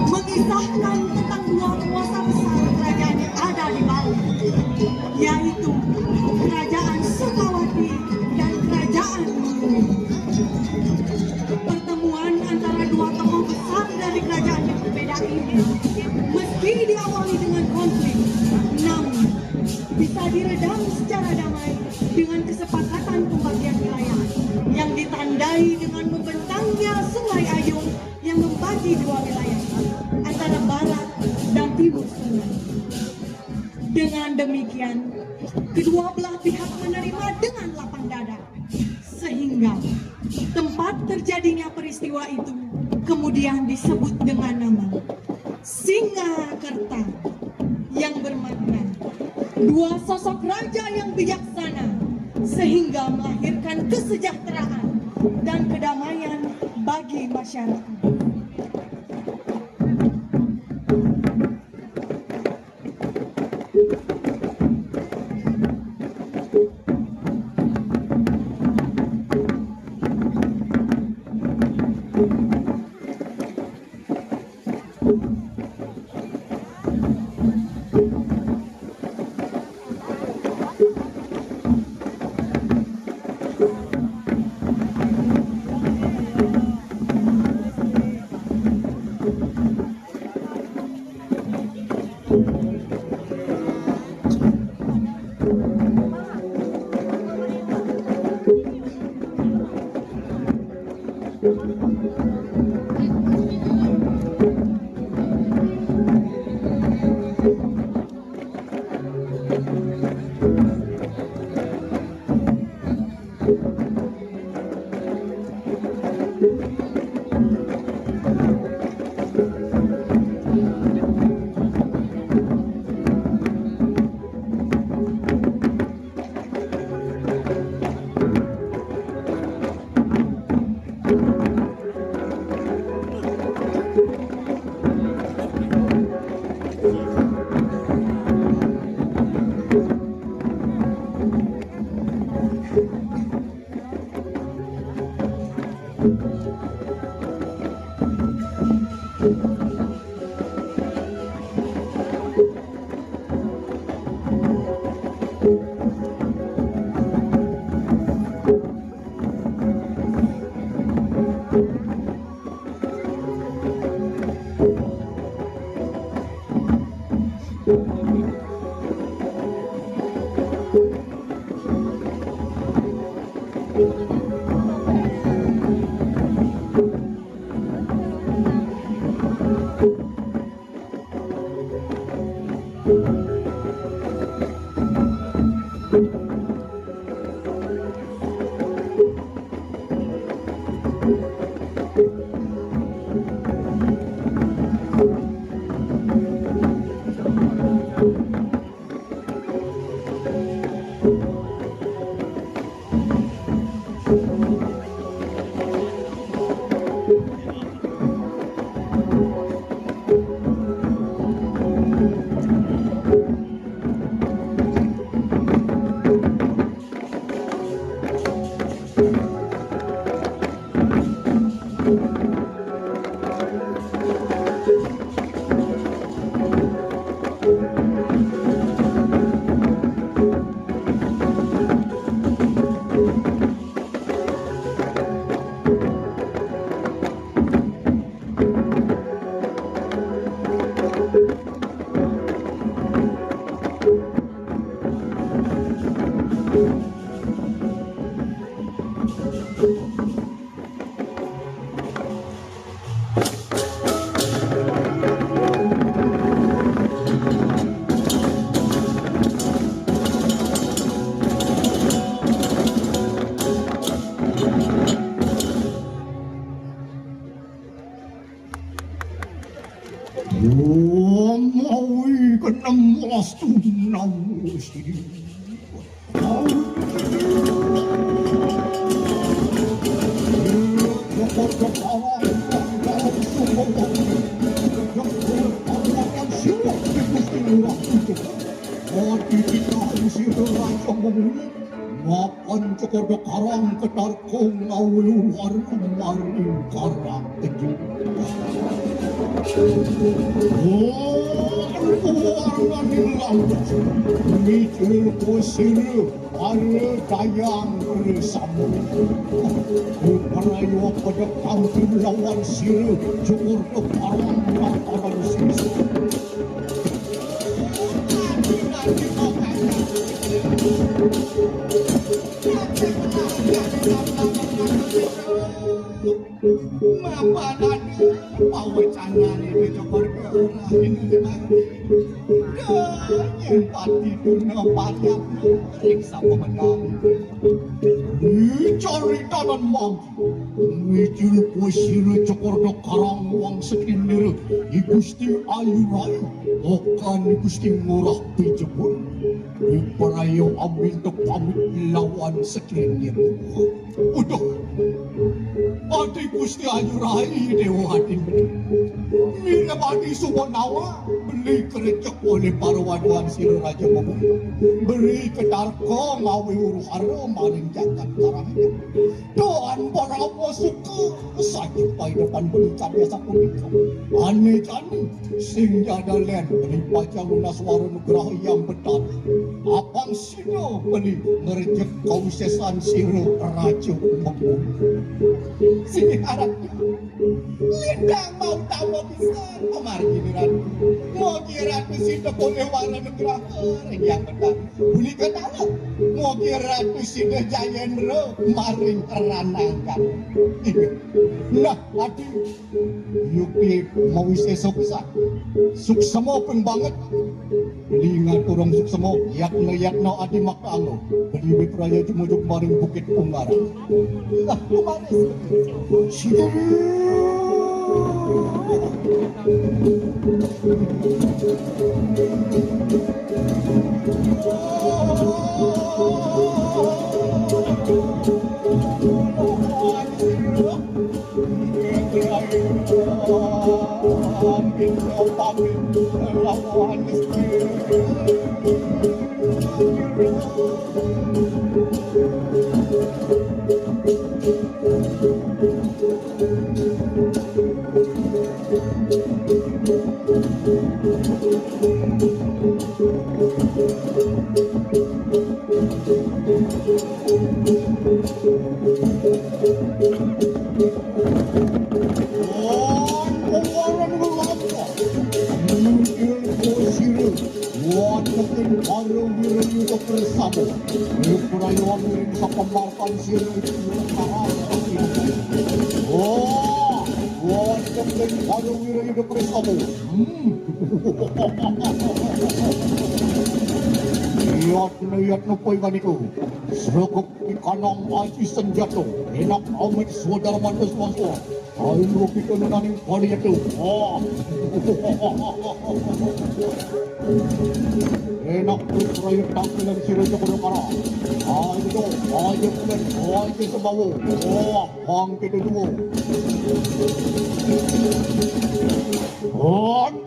mengisahkan tentang dua kuasa besar kerajaan yang ada di Bali, yaitu Kerajaan Sukawati dan Kerajaan Mangkunegaran. Pertemuan antara dua tokoh besar dari kerajaan yang berbeda ini, meski diawali dengan konflik, namun bisa diredam secara damai dengan kesepakatan pembagian wilayah yang ditandai dengan membentangnya Sungai Ayung yang membagi dua wilayah antara barat dan timur sungai. Dengan demikian, kedua belah pihak menerima dengan lapang dada, sehingga tempat terjadinya peristiwa itu kemudian disebut dengan nama Singakerta, yang bermakna dua sosok raja yang bijaksana, sehingga melahirkan kesejahteraan dan kedamaian bagi masyarakat. Maui kenemas namusi. Makan cekodok karang ketar kong ngawlu warung maring karang keju. Warna lampas Mijul kusir Ada dayang bersama Perayu pada kampung lawan sir Cukur keparang lantaran sisa Mapanan pawacanan ini cokor kerahin yang pati tuna panjang riksa pemenang cari tanan mampu Mijul pusir cokor do karang wang sekinir Igusti ayu rai Okan Igusti murah pijebun Perayu ambil tok pamit lawan sekinir Udah Adi Gusti Ayu Rai Dewa Hati Mina Badi Subonawa Beli kerecek oleh parwaduan Sira Raja Mamun Beri ke Darko Ngawi Uruhara Maring Jagat Karangnya Doan Barawa Suka Sajipai depan belikan biasa punika Aneh jani Sing jada len Beli pajang lunas suara nugraha yang betar Apang sino beli Ngerejek kausesan Sira Raja Mamun Sini harapnya Lindang mau tahu bisa Kemari giliran Mau kira tu sida boleh warna negara yang benar Buli ketawa Mau kira tu sida Jayendra Maring ranangkan Nah adi Yukti mau sesok bisa Suksemo pun banget Lingat orang suksemo Yakna adi makano Beli betraya jumujuk maring bukit Unggara Lah lumaris Sida Lihat nopoy maniku Serokok ikanang aji senjata Enak amat saudara mantas masuk Ayo rupi kenunaning kali itu Enak berperayaan tampilan sirah cokor kara Ayo pulen, ayo sembawo Hang kita dua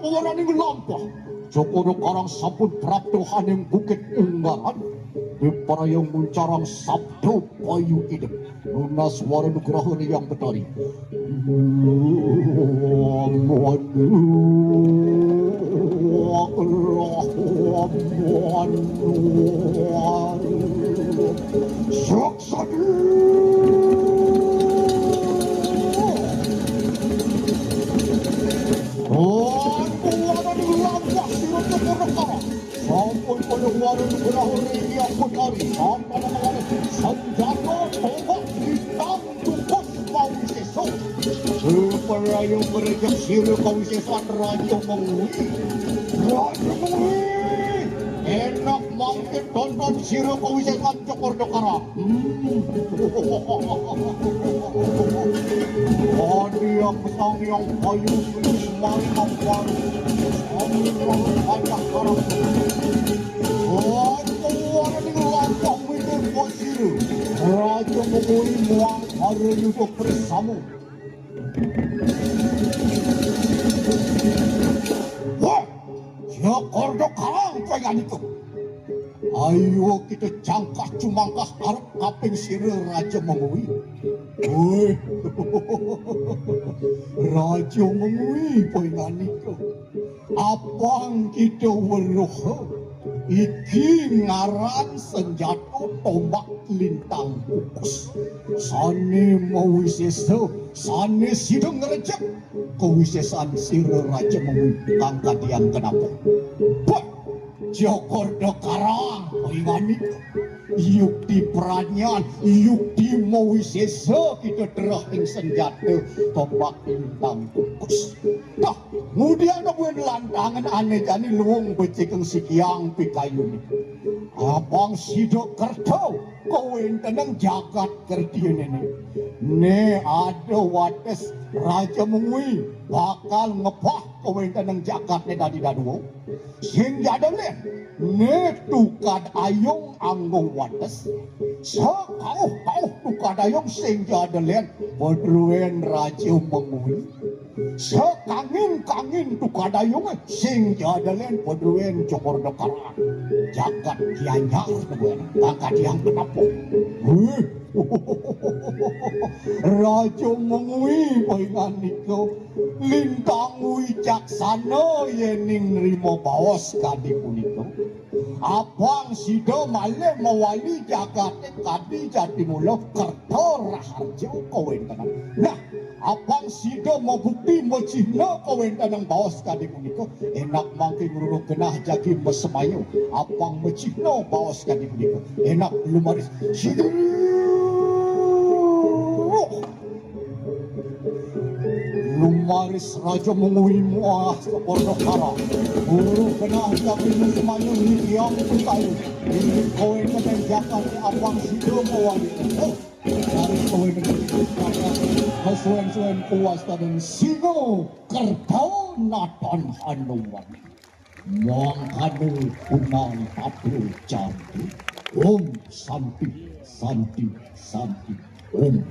Puwaraning lampah Cokoro karang sampun prapto haning bukit Unggaran Di parayang muncarang sabdo payu hidup Lunas suara nugraha yang betari Saksadi Sampun pada warung berahur yang betari Sampai mengalami senjata tombak hitam tukos mau sesok Seperayu merejak sirah kau sesuan Raja Mengui Enak mampir tonton sirah kau sesuan cokor dokara Adi yang petang yang payu Semari mampuan Amin banyak karang Warning lampang minum pasir Raja Mengui muang hari yuduk bersama Wah, cokor dokara pengen itu Ayo kita jangkah cumangkah arep kaping sira Raja Mengui. Woi, Raja Mengui poinganiko. Apang kita weruh iki ngaran senjata tombak lintang kukus. Sane mawisesa, sane sideng ngerejek kewisesan sira Raja Mengui kang kadiang kenapa. Jokordo Karang poingani yukti peranyan yukti mawisesa kita derah ing senjata tombak lintang kukus. Dah kemudian kemudian lantangan aneh jani luwung becikeng sikiang pikayuni abang sidok kerto kowe tenang jagat kerdian ini ne ada wates Raja Mengui bakal ngepah kowe tenang jagat ne dadi daduo sing jadole ne tukad ayong anggo wates sakau tukad ayong sing jadole podruen Raja Mengui sekangin tukad ayong sing jadole podruen Cokordo Karang jagat kianyar kemudian angkat yang kenapa Raja Mengui poinganiko lintang wicaksana yening nrimo baos kadi puniko abang sida malih mawali jagate kadi jati mula kerta raharja kowe tenan. Nah abang sida mau bukti mecihna kowe tenan baos kadi puniko enak mangke ngruruh genah jagi mesemayu abang mecihna baos kadi puniko enak lumaris sida lumaris Raja Mengui muah Cokordo Karang guru kena jagi mesemayu yang putayu ini kowe tenan jagate abang sida mawali dari kowe Kesuwen-suwen puas dan singo kertau natan hanuman mangkanu unang tapu cantik Om Santi Santi Santi Om